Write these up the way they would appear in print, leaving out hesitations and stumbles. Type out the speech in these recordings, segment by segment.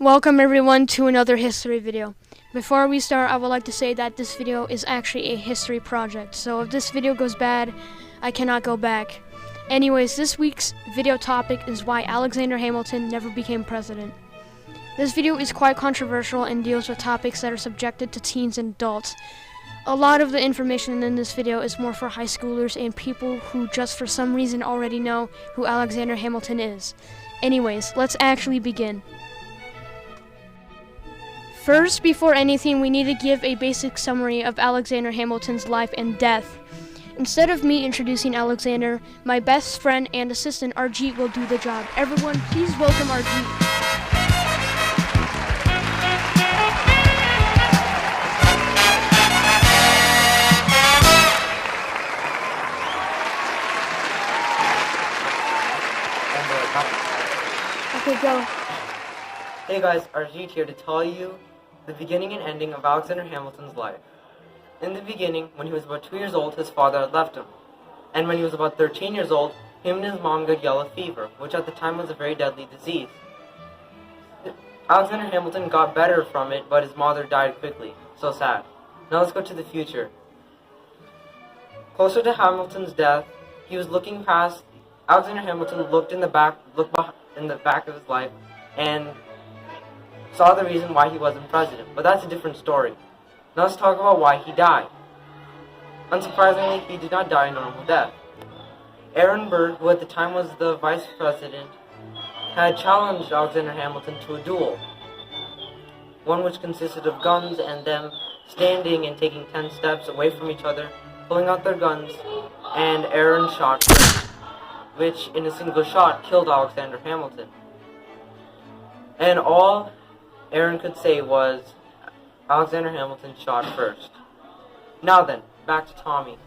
Welcome everyone to another history video. Before we start, I would like to say that this video is actually a history project, so if this video goes bad, I cannot go back. Anyways, this week's video topic is why Alexander Hamilton never became president. This video is quite controversial and deals with topics that are subjected to teens and adults. A lot of the information in this video is more for high schoolers and people who just for some reason already know who Alexander Hamilton is. Anyways, let's actually begin. First, before anything, we need to give a basic summary of Alexander Hamilton's life and death. Instead of me introducing Alexander, my best friend and assistant Arjit will do the job. Everyone, please welcome Arjit. Okay, go. Hey guys, Arjit here to tell you the beginning and ending of Alexander Hamilton's life. In the beginning, when he was about 2 years old, his father had left him. And when he was about 13 years old, him and his mom got yellow fever, which at the time was a very deadly disease. Alexander Hamilton got better from it, but his mother died quickly. So sad. Now let's go to the future. Closer to Hamilton's death, he was looking past. Alexander Hamilton looked in the back of his life, and saw the reason why he wasn't president, but that's a different story. Now let's talk about why he died. Unsurprisingly, he did not die a normal death. Arun, who at the time was the vice president, had challenged Alexander Hamilton to a duel. One which consisted of guns and them standing and taking 10 steps away from each other, pulling out their guns, and Arun shot first, which in a single shot killed Alexander Hamilton. And all Arun could say was, Alexander Hamilton shot first. Now then, back to Tommy.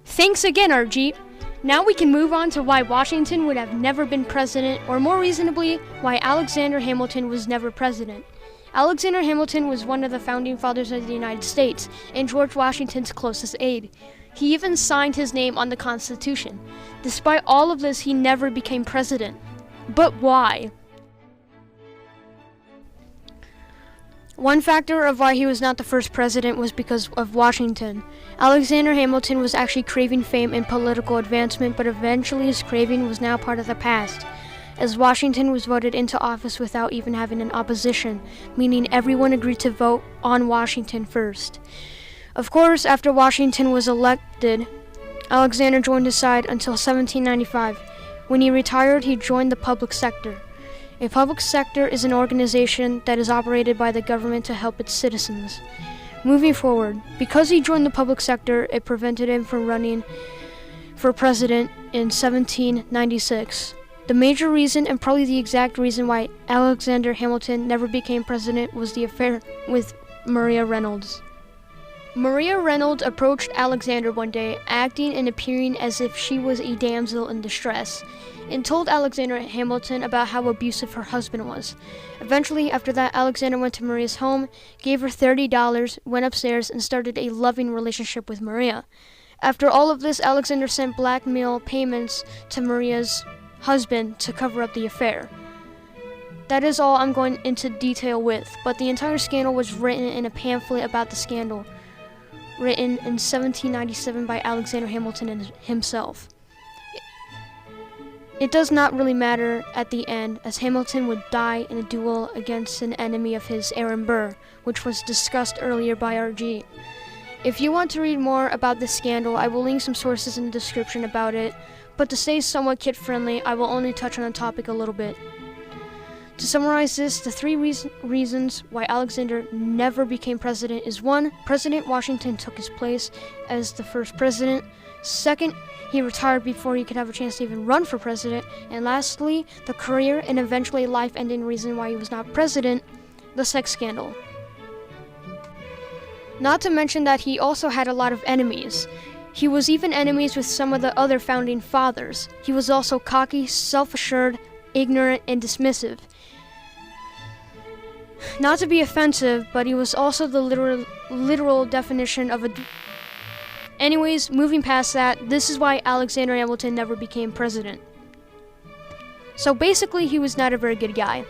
Thanks again, Arjit. Now we can move on to why Washington would have never been president, or more reasonably, why Alexander Hamilton was never president. Alexander Hamilton was one of the founding fathers of the United States, and George Washington's closest aide. He even signed his name on the Constitution. Despite all of this, he never became president. But why? One factor of why he was not the first president was because of Washington. Alexander Hamilton was actually craving fame and political advancement, but eventually his craving was now part of the past, as Washington was voted into office without even having an opposition, meaning everyone agreed to vote on Washington first. Of course, after Washington was elected, Alexander joined his side until 1795. When he retired, he joined the public sector. A public sector is an organization that is operated by the government to help its citizens. Moving forward, because he joined the public sector, it prevented him from running for president in 1796. The major reason, and probably the exact reason why Alexander Hamilton never became president, was the affair with Maria Reynolds. Maria Reynolds approached Alexander one day, acting and appearing as if she was a damsel in distress, and told Alexander Hamilton about how abusive her husband was. Eventually, after that, Alexander went to Maria's home, gave her $30, went upstairs, and started a loving relationship with Maria. After all of this, Alexander sent blackmail payments to Maria's husband to cover up the affair. That is all I'm going into detail with, but the entire scandal was written in a pamphlet about the scandal, written in 1797 by Alexander Hamilton himself. It does not really matter at the end, as Hamilton would die in a duel against an enemy of his, Arun, which was discussed earlier by Arjit. If you want to read more about this scandal, I will link some sources in the description about it, but to stay somewhat kid-friendly, I will only touch on the topic a little bit. To summarize this, the three reasons why Alexander never became president is: 1. President Washington took his place as the first president. 2nd, he retired before he could have a chance to even run for president. And lastly, the career and eventually life-ending reason why he was not president, the sex scandal. Not to mention that he also had a lot of enemies. He was even enemies with some of the other founding fathers. He was also cocky, self-assured, ignorant, and dismissive. Not to be offensive, but he was also the literal definition of a... Anyways, moving past that, this is why Alexander Hamilton never became president. So basically, he was not a very good guy.